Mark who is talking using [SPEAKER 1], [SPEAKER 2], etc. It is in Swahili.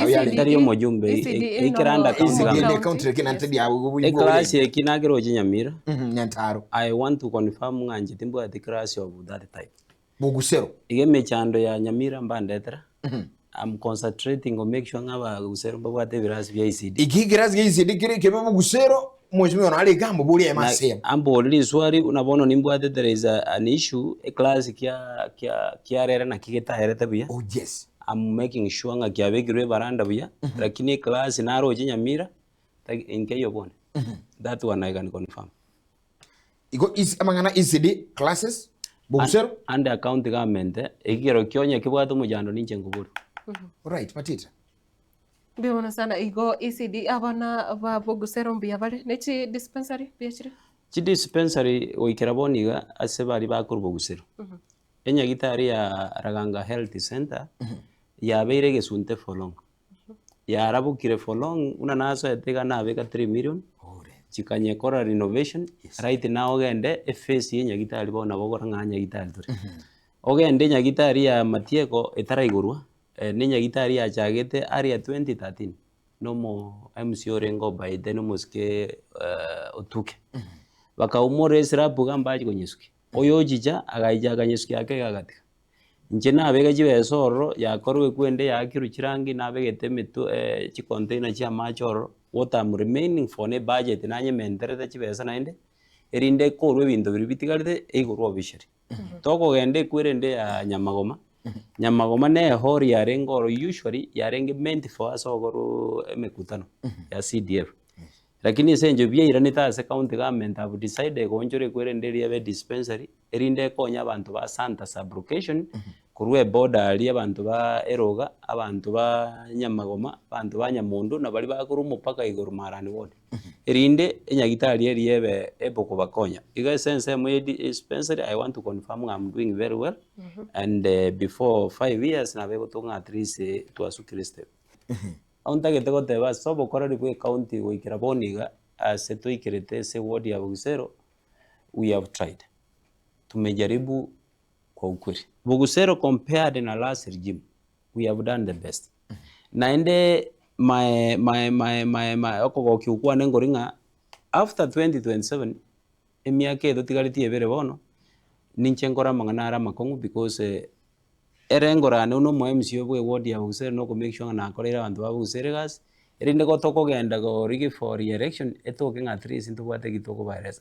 [SPEAKER 1] yale
[SPEAKER 2] tari omojumbe ikiranda
[SPEAKER 1] county kinantedi yawo
[SPEAKER 2] e class ekinagiro Nyamira
[SPEAKER 1] Nyantaro
[SPEAKER 2] I want to confirm nganje timbo at the class of that type
[SPEAKER 1] Bugusero
[SPEAKER 2] igeme chando ya Nyamira mbandetera I'm concentrating on make sure ngaba Bugusero mbabwate virasi vya ICD
[SPEAKER 1] iki virasi vya ICD kiri kebe Bugusero mheshimiwa nali gambo buli ya masema
[SPEAKER 2] ambo li swali unabono nimbwate there is an issue a class kia rera na kigeta hereta bia
[SPEAKER 1] oh yes
[SPEAKER 2] I'm making sure nga kiabegirwe baranda bia lakini class naro Nyamira inke yobone that one I can confirm
[SPEAKER 1] iko is amangana ICD classes Bugusero
[SPEAKER 2] under account government igero kyonya kibwato mujando ninche nguburu
[SPEAKER 1] right patita
[SPEAKER 3] Biona sana igo ECD abana ba Bugusero mbia bale nechi dispensary biachire
[SPEAKER 2] chi dispensary oikeraboniga ase bari bakuru Bugusero enya gitari ya Raganga Health Center ya beire gesunte for long ya rabukire for long una naso etega na beka 3 million chikanye kora renovation right now gende FS yenya gitari bona bogora nganya gitari turi ogende nya gitari ya Matieko etara igurwa nenya gitari ya chagete area 2013 nomo MCO rengo by then muske otuke baka umore sirapu gamba chikonyisuki oyo jija agaija ganyisuki yake gagatika nje nabega jibesoro yakorwe kwende yakirukirangi nabegete mitu chi container cha machoro what am remaining for ne budget nanye menterete chibesa nainde erinde korwe bintu biri bitigarite igurwa bishari toko gende kwirende ya Nyamagoma ne hori ya rengoro usually ya renge meant for us ogoro emekutano ya CDF lakini senjo bia iranita se county government have decided gonjore kwirende ya dispensary erinde konya abantu ba Santa sublocation kurwe border ali abantu ba Eroga abantu ba Nyamagoma abantu ba Nyamundu na bali bakuru mupaka iguru marani wode erinde enyagitari eriebe eboko bakonya iga sense mu dispensary I want to confirm I'm doing very well and before 5 years na bego tonga at least to asukire step aunta gete gote ba sobo korari ku county wikira boniga ase tuikirete se ward ya Bugusero we have tried tumejaribu kwa ukweli Bugusero compared na last regime we have done the best naende my okoko kiukwa nengoringa after 2027 emiaka edo tigariti ebere bono ninche ngora manganara makongu because erengorane uno mo MCO bwe ward ya Bugusero no make sure na akorera abantu ba Bugusero gas erinde gotoko genda go rigi for election etoke nga 3 sinto kwate gitoko virus